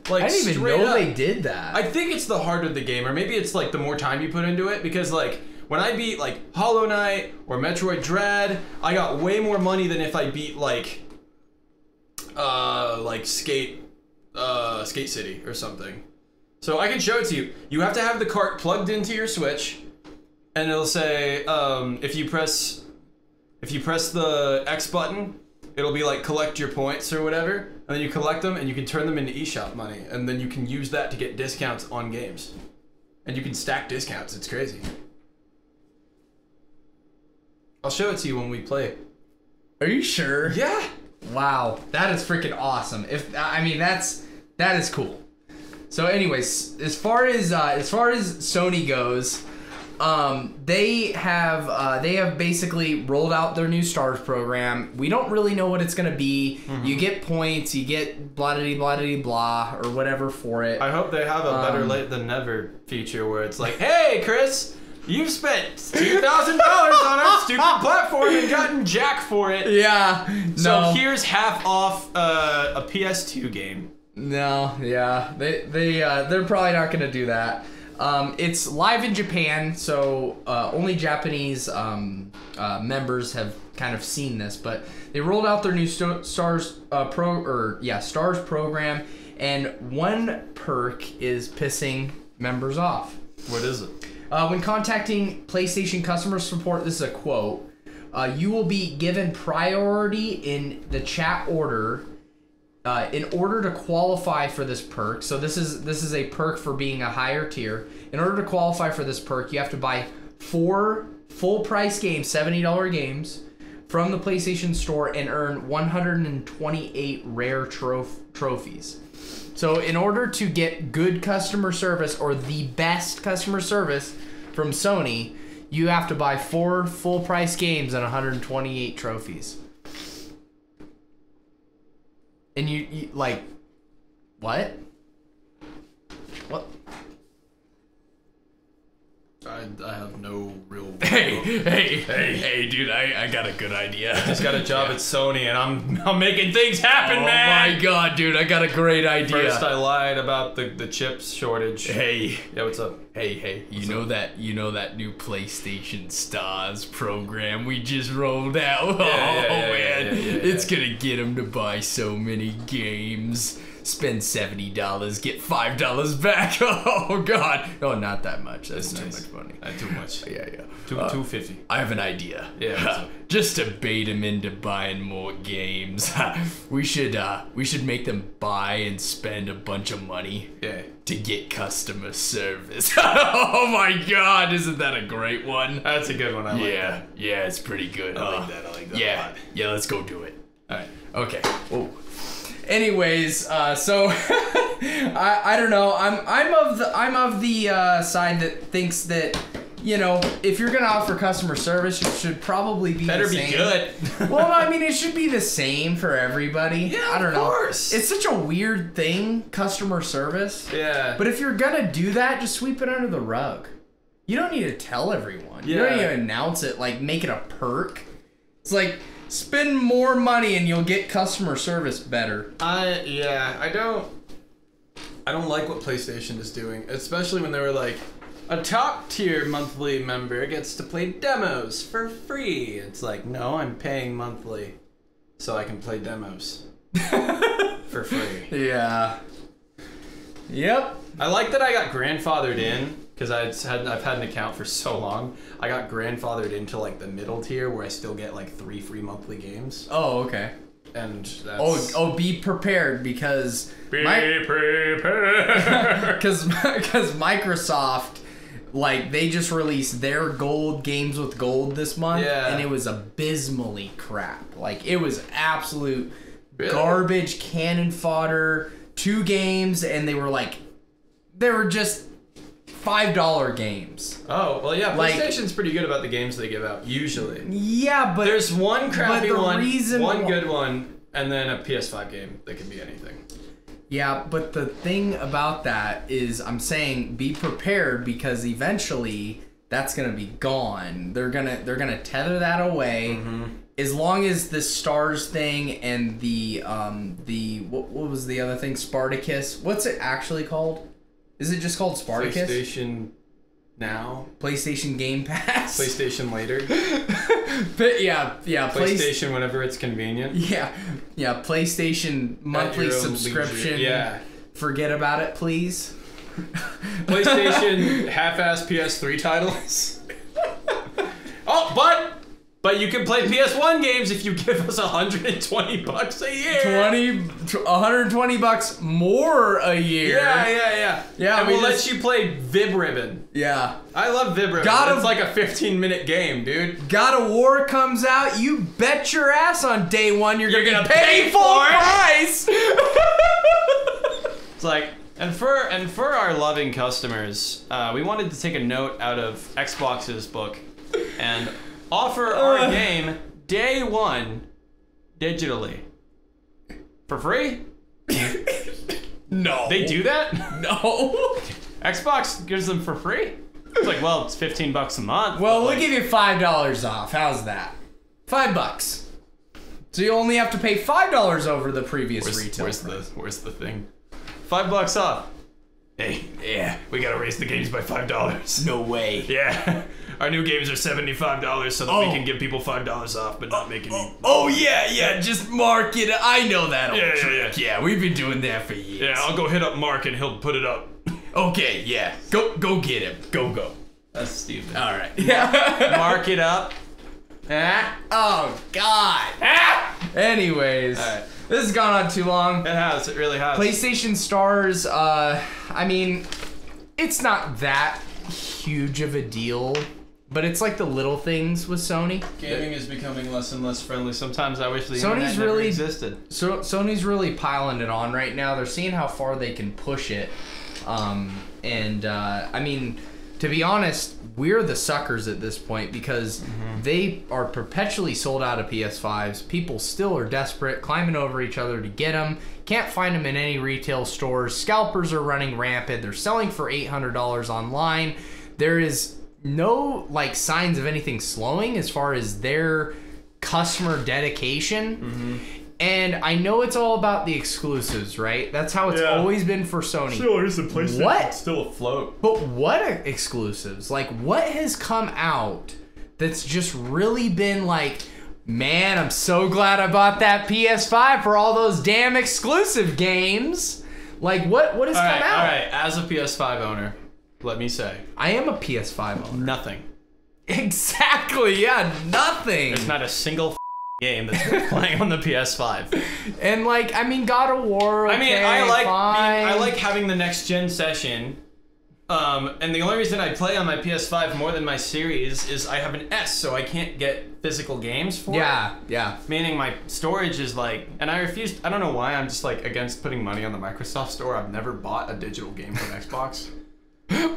Like, I didn't even know they did that. I think it's the harder the game, or maybe it's like the more time you put into it, because like when I beat like Hollow Knight or Metroid Dread, I got way more money than if I beat like Skate City or something. So I can show it to you. You have to have the cart plugged into your Switch, and it'll say if you press the X button, it'll be like collect your points or whatever, and then you collect them and you can turn them into eShop money, and then you can use that to get discounts on games. And you can stack discounts. It's crazy. I'll show it to you when we play. Are you sure? Yeah. Wow, that is freaking awesome. That is cool. So anyways, as far as Sony goes, they have basically rolled out their new Stars program. We don't really know what it's gonna be. You get points, you get blah blah blah blah or whatever for it. I hope they have a better late than never feature where it's like, hey Chris, you've spent $2,000 on our stupid platform and gotten jack for it. Yeah. So here's half off a PS2 game. No, yeah, they're probably not gonna do that. It's live in Japan, so only Japanese members have kind of seen this. But they rolled out their new Stars Stars program, and one perk is pissing members off. What is it? When contacting PlayStation customer support, this is a quote: "You will be given priority in the chat order." In order to qualify for this perk, so this is a perk for being a higher tier. In order to qualify for this perk, you have to buy 4 full price games, $70 games, from the PlayStation Store and earn 128 rare trophies. So in order to get good customer service or the best customer service from Sony, you have to buy 4 full price games and 128 trophies. And you like, what? What? I have no real. Hey, dude! I got a good idea. I just got a job at Sony, and I'm making things happen, man. Oh my god, dude! I got a great idea. First, I lied about the chips shortage. Hey. Yeah, what's up? Hey! You know that new PlayStation Stars program we just rolled out? Man, it's gonna get them to buy so many games. Spend $70, get $5 back. Oh god! No, not that much. That's too much money. Too much. Yeah. $250. I have an idea. Yeah. Just to bait them into buying more games, we should make them buy and spend a bunch of money. Yeah. To get customer service. Oh my god! Isn't that a great one? That's a good one. I like that. Yeah, it's pretty good. I like that a lot. Yeah. Let's go do it. All right. Okay. Whoa. Anyways, so I don't know. I'm of the side that thinks that, you know, if you're gonna offer customer service, it should probably be better the same. Be good. Well, I mean, it should be the same for everybody. Yeah, I don't know. Of course. It's such a weird thing, customer service. Yeah. But if you're gonna do that, just sweep it under the rug. You don't need to tell everyone. You don't need to announce it, like make it a perk. It's like, spend more money and you'll get customer service better. I don't like what PlayStation is doing, especially when they were like, a top tier monthly member gets to play demos for free. It's like, no, I'm paying monthly so I can play demos for free. Yeah. Yep. I like that I got grandfathered in because I've had an account for so long. I got grandfathered into like the middle tier where I still get like 3 free monthly games. Oh, okay. And that's... be prepared because prepared. Because Microsoft, like, they just released their gold games with gold this month, and it was abysmally crap. Like, it was absolute garbage, cannon fodder. 2 games, and they were just $5 games. Oh, well, yeah, PlayStation's pretty good about the games they give out, usually. Yeah, but... There's one crappy one good one, and then a PS5 game that can be anything. Yeah, but the thing about that is I'm saying be prepared because eventually that's going to be gone. They're going to tether that away. As long as the Stars thing and the what was the other thing? Spartacus. What's it actually called? Is it just called Spartacus? PlayStation Now. PlayStation Game Pass. PlayStation Later. But yeah. PlayStation whenever it's convenient. Yeah. PlayStation monthly subscription. Yeah. Forget about it, please. PlayStation half-ass PS3 titles. Oh, but you can play PS1 games if you give us $120 a year. $120 more a year. Yeah. And we'll let you play Vib Ribbon. Yeah. I love Vib Ribbon. It's like a 15-minute game, dude. God of War comes out. You bet your ass on day one you're gonna pay full price. It's like, and for our loving customers, we wanted to take a note out of Xbox's book and offer our game day one digitally for free. No. They do that? No. Xbox gives them for free? It's like, well, it's $15 a month. Well, we'll give you $5 off. How's that? $5. So you only have to pay $5 over the previous retail price. Where's the thing? $5 off. Hey, yeah, we gotta raise the games by $5. No way. Yeah. Our new games are $75 so that we can give people $5 off, but not make any. Oh yeah, just mark it. I know that old trick. Yeah, we've been doing that for years. Yeah, I'll go hit up Mark and he'll put it up. Okay, yeah. Go get him. Go. That's stupid. All right. Yeah. Mark it up. Oh God. Anyways, all right. This has gone on too long. It really has. PlayStation Stars, I mean, it's not that huge of a deal, but it's like the little things with Sony. Gaming is becoming less and less friendly. Sometimes I wish the internet never existed. So Sony's really piling it on right now. They're seeing how far they can push it. I mean, to be honest, we're the suckers at this point because they are perpetually sold out of PS5s. People still are desperate, climbing over each other to get them. Can't find them in any retail stores. Scalpers are running rampant. They're selling for $800 online. There is no signs of anything slowing as far as their customer dedication. And I know it's all about the exclusives, right? That's how it's always been for Sony. Still, here's the PlayStation still afloat. But what are exclusives? Like, what has come out that's just really been like, man, I'm so glad I bought that PS5 for all those damn exclusive games. Like, what has come out? All right, as a PS5 owner, let me say. I am a PS5 owner. Nothing. Exactly, yeah, nothing. There's not a single game that's worth playing on the PS5. And I mean, God of War. Okay, I like having the next gen session. And the only reason I play on my PS5 more than my series is I have an S, so I can't get physical games for it. Yeah. Meaning my storage is and I refuse. I don't know why I'm just against putting money on the Microsoft Store. I've never bought a digital game from Xbox.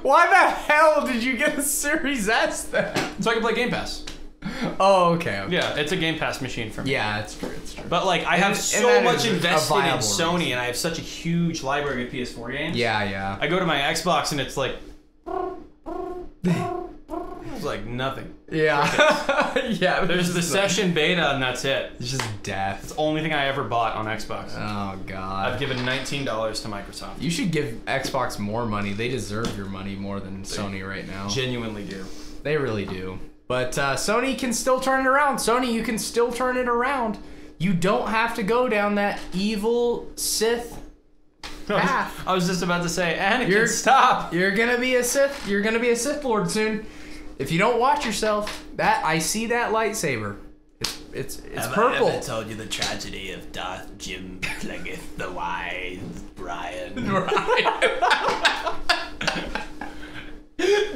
Why the hell did you get a Series S then? So I can play Game Pass. Oh, okay. Yeah, it's a Game Pass machine for me. Yeah, it's true. But I have so much invested in Sony, and I have such a huge library of PS4 games. Yeah. I go to my Xbox, and it's it's nothing. Yeah. Yeah. There's the session beta, and that's it. It's just death. It's the only thing I ever bought on Xbox. Oh, God. I've given $19 to Microsoft. You should give Xbox more money. They deserve your money more than Sony right now. Genuinely do. They really do. But Sony can still turn it around. Sony, you can still turn it around. You don't have to go down that evil Sith path. I was just about to say, Anakin, stop. You're gonna be a Sith. You're gonna be a Sith Lord soon. If you don't watch yourself, I see that lightsaber. It's purple. I ever told you the tragedy of Darth Jim Plagueis the Wise Brian?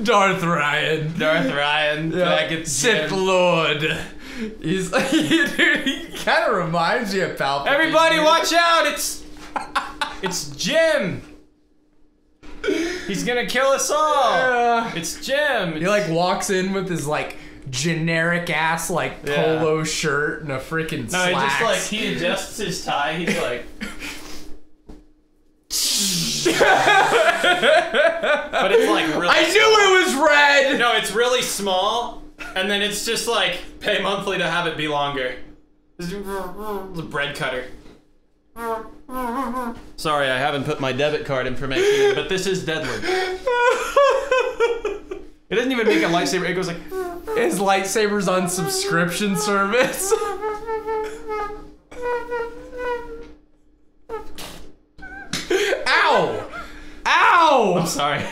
Darth Ryan. Yeah. Sith Lord. He's like, dude, he kind of reminds me of Palpatine. Everybody, watch out! It's Jim. He's gonna kill us all. It's Jim. He like walks in with his like generic ass like polo shirt and a freaking slacks. He just like he adjusts his tie. He's like. But it's like really. I knew it was red. No, it's really small, and then it's just like pay monthly to have it be longer. It's a bread cutter. Sorry, I haven't put my debit card information in, but this is deadly. It doesn't even make a lightsaber. It goes like. His lightsaber's on subscription service. Ow! Ow! I'm sorry.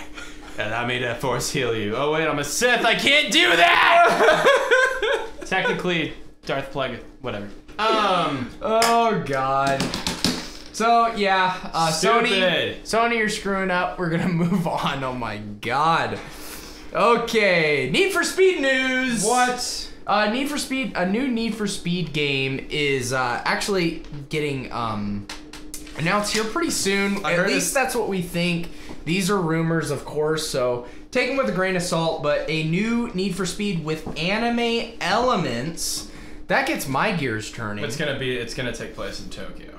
Allow me to force heal you. Oh wait, I'm a Sith. I can't do that. Technically, Darth Plagueis. Whatever. Oh God. So yeah, Stupid. Sony, you're screwing up. We're gonna move on. Oh my God. Okay, Need for Speed news. What? A new Need for Speed game is actually getting announced here pretty soon. At least that's what we think. These are rumors, of course, so take them with a grain of salt. But a new Need for Speed with anime elements that gets my gears turning. It's gonna take place in Tokyo.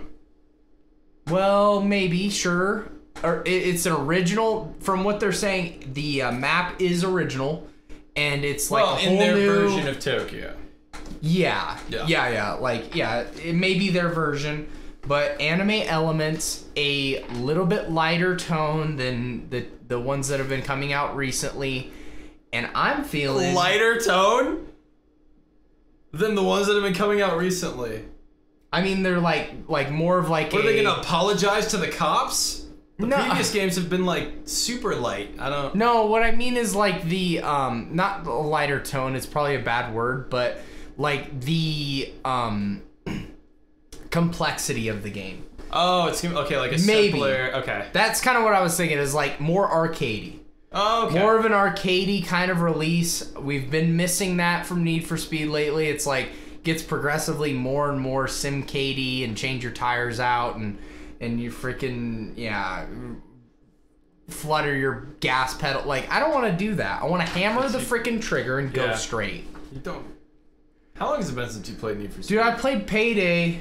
Well, maybe, sure. Or it's an original. From what they're saying, the map is original, and it's like a whole in their new version of Tokyo. Yeah. Like, yeah, it may be their version, but anime elements, a little bit lighter tone than the ones that have been coming out recently, and I'm feeling lighter tone than the ones that have been coming out recently. I mean, they're like more of like. Are they gonna apologize to the cops? The No. previous games have been like super light. I don't. No, what I mean is like the not a lighter tone. It's probably a bad word, but like the complexity of the game. Oh, it's okay, like a simpler. Okay. That's kind of what I was thinking. Is like more arcadey. Oh, okay. More of an arcadey kind of release. We've been missing that from Need for Speed lately. It's like gets progressively more and more simcadey and change your tires out and you freaking flutter your gas pedal. Like, I don't want to do that. I want to hammer the freaking trigger and go straight. You don't. How long has it been since you played Need for Speed? Dude, I played Payday.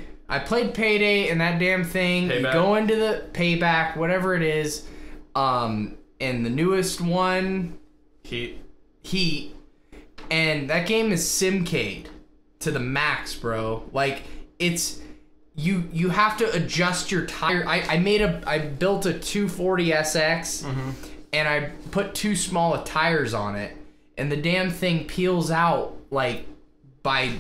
And that damn thing. Payback? You go into the Payback, whatever it is. And the newest one, Heat. And that game is simcade to the max, bro. Like, it's you have to adjust your tire. I built a 240 SX and I put too small of tires on it, and the damn thing peels out like by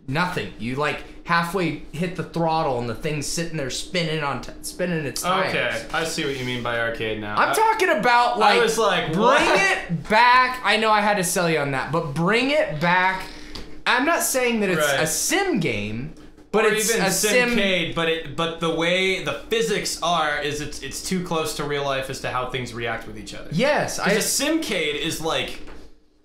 nothing. You like halfway hit the throttle and the thing's sitting there spinning its tires. Okay, I see what you mean by arcade now. I'm talking about like, I was like, bring what? it back. I know I had to sell you on that, but bring it back. I'm not saying that it's a sim game, but or it's even a simcade, but the way the physics are is it's too close to real life as to how things react with each other. Yes, because a simcade is like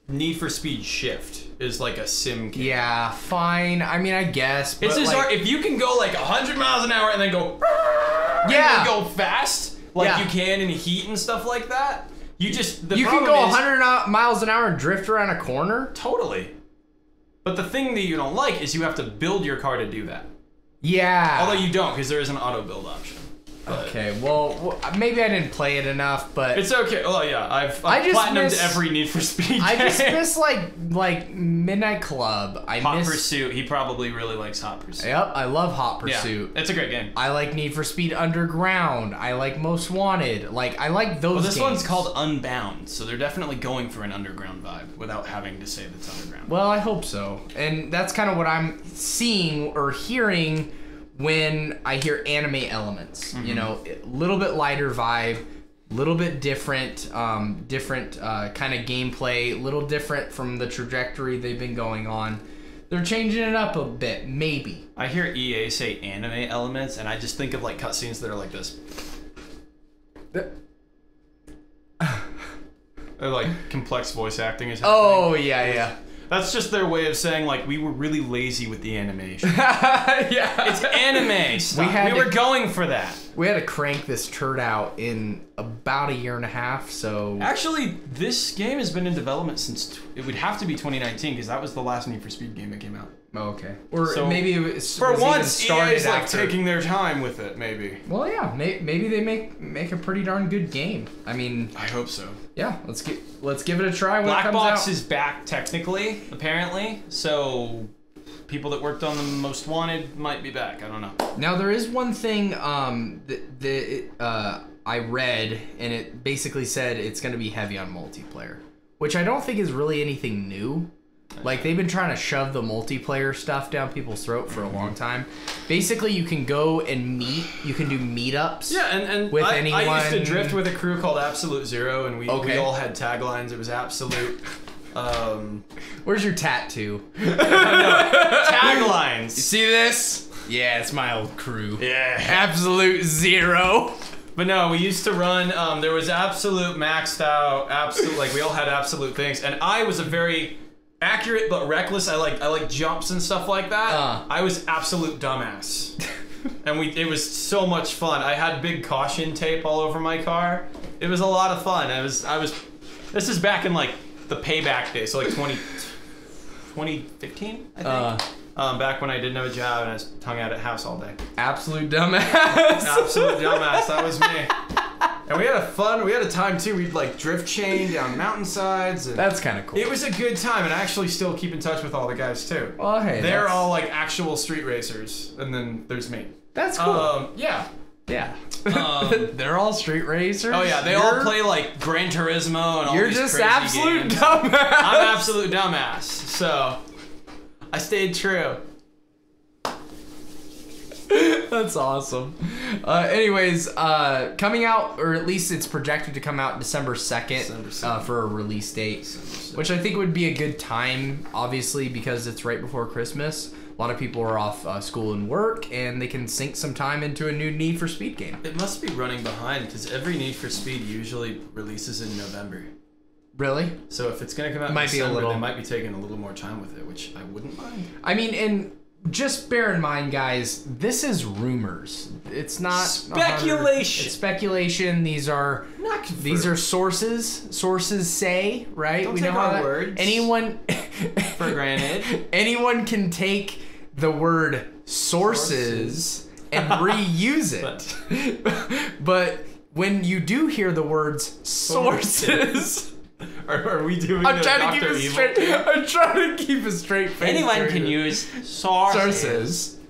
Need for Speed Shift is like a simcade. Yeah, fine. I mean, I guess. But it's just like, hard. If you can go like 100 miles an hour and then go, and then go fast like you can in Heat and stuff like that. You can go 100 miles an hour and drift around a corner. Totally. But the thing that you don't like is you have to build your car to do that. Yeah. Although you don't, because there is an auto build option. But okay, well, maybe I didn't play it enough, but it's okay. Oh yeah, I've platinumed every Need for Speed game. I just miss like Midnight Club. Hot Pursuit. He probably really likes Hot Pursuit. Yep, I love Hot Pursuit. Yeah, it's a great game. I like Need for Speed Underground. I like Most Wanted. Like, I like those. Well, this games. one's called Unbound, so they're definitely going for an underground vibe without having to say that it's underground. Well, I hope so, and that's kind of what I'm seeing or hearing when I hear anime elements. You know, a little bit lighter vibe, a little bit different, kind of gameplay, a little different from the trajectory they've been going on. They're changing it up a bit, maybe. I hear EA say anime elements, and I just think of like cutscenes that are like this. Or like complex voice acting is happening. Oh, yeah. That's just their way of saying like we were really lazy with the animation. Yeah. It's anime stuff. We were going for that. We had to crank this turd out in about a year and a half, so... Actually, this game has been in development since... It would have to be 2019, because that was the last Need for Speed game that came out. Oh, okay. Or so, maybe it was... For was once, EA's like after. taking their time with it, maybe. Well, yeah. Maybe they make a pretty darn good game. I mean... I hope so. Yeah, let's give it a try when it comes Black Box out. is back, technically, apparently, so... People that worked on the Most Wanted might be back. I don't know. Now there is one thing that I read, and it basically said it's going to be heavy on multiplayer, which I don't think is really anything new. Like they've been trying to shove the multiplayer stuff down people's throat for a long time. Basically, you can go and meet. You can do meetups. Yeah, and with anyone. I used to drift with a crew called Absolute Zero, and we all had taglines. It was absolute. Where's your tattoo? Taglines. You see this? Yeah, it's my old crew. Yeah. Absolute Zero. But no, we used to run, there was absolute maxed out, absolute, like we all had absolute things. And I was a very accurate but reckless. I like jumps and stuff like that. I was absolute dumbass. And it was so much fun. I had big caution tape all over my car. It was a lot of fun. This is back in like the payback days, so like 2015, I think. Back when I didn't have a job and I was hung out at house all day. Absolute dumbass. Absolute dumbass. That was me. And we had a time too. We'd like drift chain down mountainsides. And that's kind of cool. It was a good time, and I actually still keep in touch with all the guys too. Well, hey, they're all like actual street racers, and then there's me. That's cool. Yeah. Yeah. They're all street racers. Oh yeah, they all play like Gran Turismo and all these crazy games. You're just absolute dumbass. I'm absolute dumbass. So I stayed true. That's awesome. Anyways, coming out, or at least it's projected to come out December 2nd, for a release date, which I think would be a good time, obviously, because it's right before Christmas. A lot of people are off school and work, and they can sink some time into a new Need for Speed game. It must be running behind, because every Need for Speed usually releases in November. Really? So if it's going to come out in December, they might be taking a little more time with it, which I wouldn't mind. I mean, and just bear in mind, guys, this is rumors. It's not speculation. It's speculation. These are not confirmed. These are sources. Sources say, right? Don't take our words. Anyone for granted. Anyone can take the word sources and reuse it. But when you do hear the words sources. Are we doing I'm trying to keep a straight face. Anyone can use sources.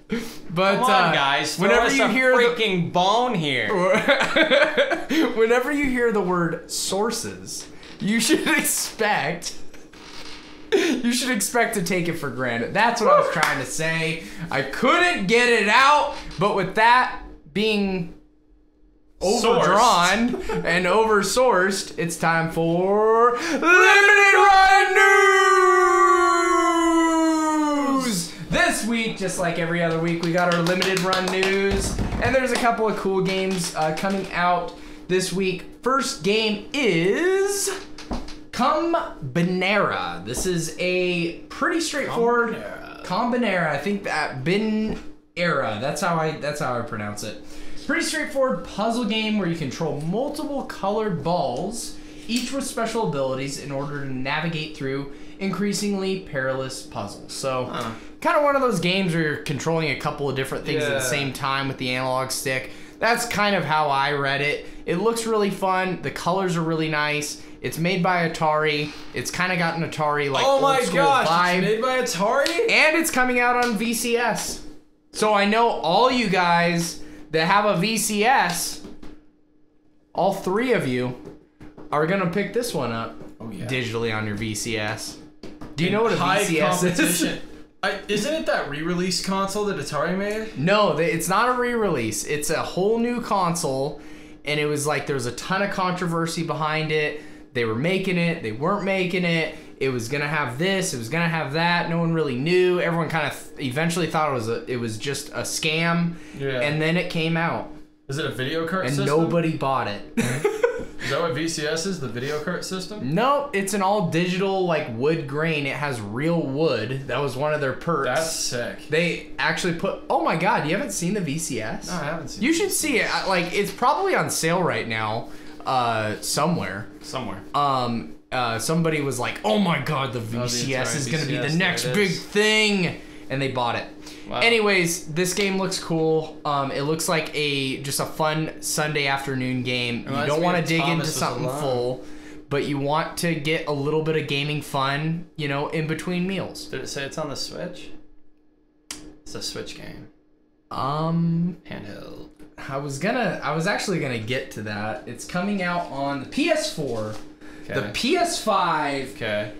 But come on, guys, whenever you hear freaking bone here. Whenever you hear the word sources, you should expect to take it for granted. That's what I was trying to say. I couldn't get it out, but with that being overdrawn and oversourced, it's time for Limited Run News! This week, just like every other week, we got our Limited Run News, and there's a couple of cool games coming out this week. First game is Combinera. This is a pretty straightforward Combinera. I think that Era. That's how I pronounce it. Pretty straightforward puzzle game where you control multiple colored balls, each with special abilities, in order to navigate through increasingly perilous puzzles. So, kind of one of those games where you're controlling a couple of different things at the same time with the analog stick. That's kind of how I read it. It looks really fun. The colors are really nice. It's made by Atari. It's kind of got an Atari like old school vibe. It's made by Atari? And it's coming out on VCS. So I know all you guys that have a VCS, all three of you are gonna pick this one up digitally on your VCS. Do you know what a VCS is? Isn't it that re-release console that Atari made? No, it's not a re-release. It's a whole new console, and it was like there was a ton of controversy behind it. They were making it, they weren't making it. It was gonna have this, it was gonna have that. No one really knew. Everyone kind of eventually thought it was just a scam. Yeah. And then it came out. Is it a video cart and system? And nobody bought it. Is that what VCS is? The video cart system? No, it's an all digital like wood grain. It has real wood. That was one of their perks. That's sick. They actually put. Oh my God, you haven't seen the VCS? No, I haven't seen. You should see it. Like it's probably on sale right now, somewhere. Somebody was like, "Oh my God, the VCS is gonna be the next big thing," and they bought it. Wow. Anyways, this game looks cool. It looks like just a fun Sunday afternoon game. You don't want to dig into something full, but you want to get a little bit of gaming fun, you know, in between meals. Did it say it's on the Switch? It's a Switch game. Handheld. I was actually gonna get to that. It's coming out on the PS4, the PS5,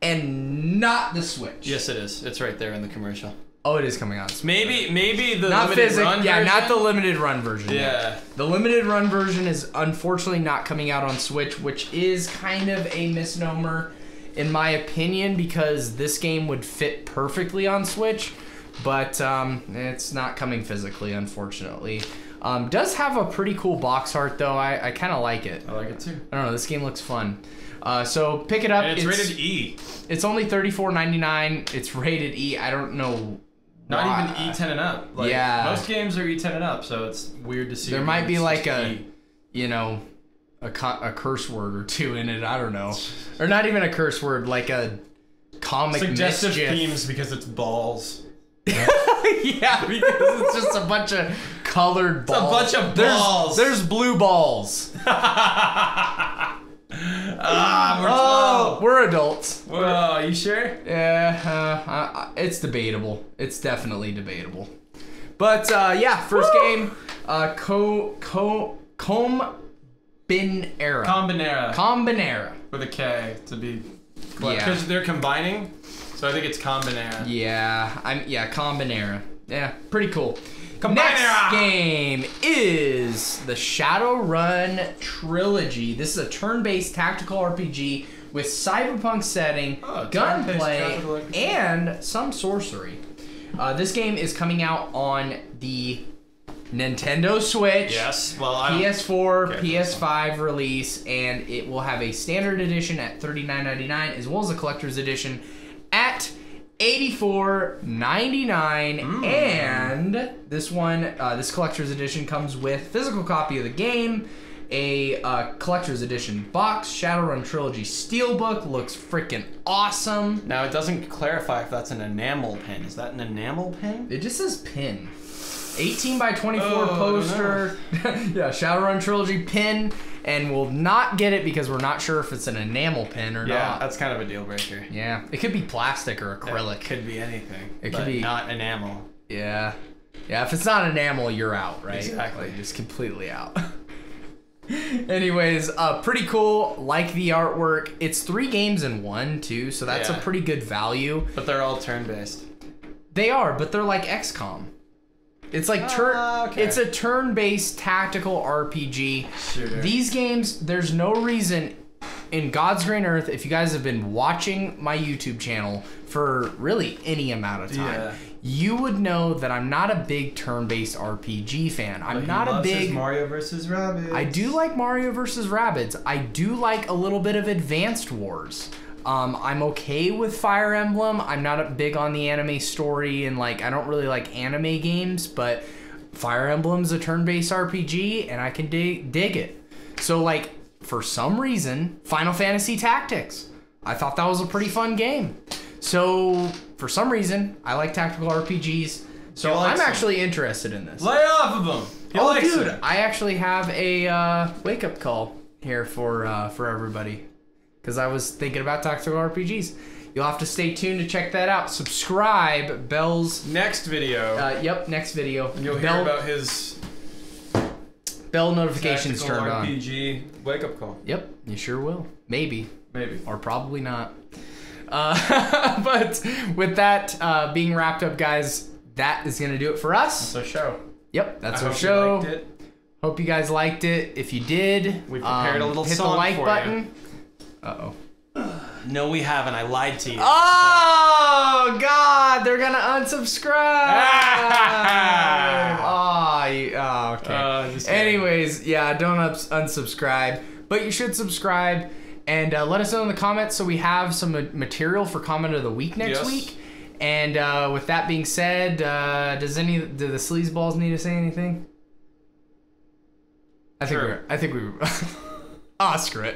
and not the Switch. Yes, it is. It's right there in the commercial. Oh, it is coming out. Maybe the not limited run version? not the limited run version. Yeah. Yet. The limited run version is unfortunately not coming out on Switch, which is kind of a misnomer in my opinion because this game would fit perfectly on Switch, but it's not coming physically, unfortunately. Does have a pretty cool box art though. I kind of like it. I like it too. I don't know. This game looks fun. So pick it up. And it's rated E. It's only $34.99. It's rated E. I don't know. Not even E10 and up. Like, yeah. Most games are E10 and up, so it's weird to see. There might be like a curse word or two in it. I don't know. Or not even a curse word, like a comic suggestive mischief. themes because it's balls. Yeah, because it's just a bunch of colored balls. It's a bunch of balls. There's blue balls. We're adults. Whoa, you sure? Yeah, it's debatable. It's definitely debatable. But yeah, first game, Combinera. With a K to be. Because they're combining, so I think it's Combinera. Yeah, Combinera. Yeah, pretty cool. Combinera! Next game is the Shadowrun Trilogy. This is a turn-based tactical RPG with cyberpunk setting, gunplay, and some sorcery. This game is coming out on the Nintendo Switch, PS4, PS5 release, and it will have a standard edition at $39.99 as well as a collector's edition at $84.99. And this one, this collector's edition comes with physical copy of the game, a collector's edition box, Shadowrun Trilogy Steelbook, looks freaking awesome. Now it doesn't clarify if that's an enamel pin. Is that an enamel pin? It just says pin. 18 by 24 poster. Yeah, Shadowrun Trilogy pin, and we'll not get it because we're not sure if it's an enamel pin or not. Yeah, that's kind of a deal breaker. Yeah, it could be plastic or acrylic. It could be anything. It could be not enamel. Yeah. Yeah, if it's not enamel, you're out, right? Exactly. Like, just completely out. Anyways, pretty cool. Like the artwork. It's 3 games in 1 too, so that's a pretty good value. But they're all turn-based. They are, but they're like XCOM. It's like it's a turn-based tactical RPG. Shooter. These games, there's no reason in God's green earth, if you guys have been watching my YouTube channel for really any amount of time, you would know that I'm not a big turn-based RPG fan. I'm not a big Mario vs. Rabbids. I do like Mario vs. Rabbids. I do like a little bit of Advanced Wars. I'm okay with Fire Emblem. I'm not big on the anime story, and like I don't really like anime games, but Fire Emblem's a turn-based RPG, and I can dig it. So like, for some reason, Final Fantasy Tactics. I thought that was a pretty fun game. So for some reason, I like tactical RPGs. So I'm actually interested in this. Lay off of them. Dude, I actually have a wake-up call here for everybody. Because I was thinking about tactical RPGs. You'll have to stay tuned to check that out. Subscribe, bells. Next video. Yep, next video. And you'll hear about his bell notifications turned on. RPG wake-up call. Yep, you sure will. Maybe. Maybe. Or probably not. But with that being wrapped up, guys, that is gonna do it for us. That's our show. Yep, that's our hope show. you liked it. Hope you guys liked it. If you did, we prepared a little hit song the like for button. Uh-oh. No, we haven't. I lied to you. Oh, God, they're gonna unsubscribe. Okay. Anyways, yeah, don't unsubscribe, but you should subscribe and let us know in the comments so we have some material for comment of the week next week. And with that being said, do the sleazeballs need to say anything? I think we oh, screw it.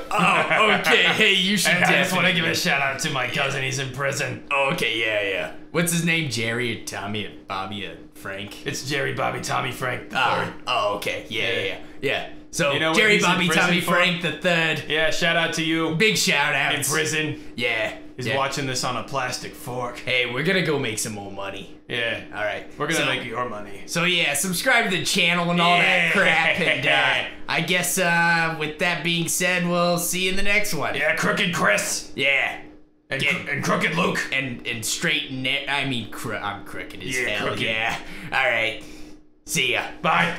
Oh, okay. Hey, you should I just want to give a shout out to my cousin. He's in prison. Oh, okay, yeah. What's his name? Jerry or Tommy or Bobby or Frank? It's Jerry, Bobby, Tommy, Frank the third. Oh, okay. Yeah. So, you know Jerry, Bobby, Tommy, Frank the third. Yeah, shout out to you. Big shout out. In prison. Yeah. He's watching this on a plastic fork. Hey, we're gonna go make some more money. Yeah. All right. We're gonna make your money. So yeah, subscribe to the channel and all that crap. And I guess with that being said, we'll see you in the next one. Yeah, Crooked Chris. Yeah. And Crooked Luke. And straight Nick. I mean, I'm crooked as hell. Crooked. Yeah. All right. See ya. Bye.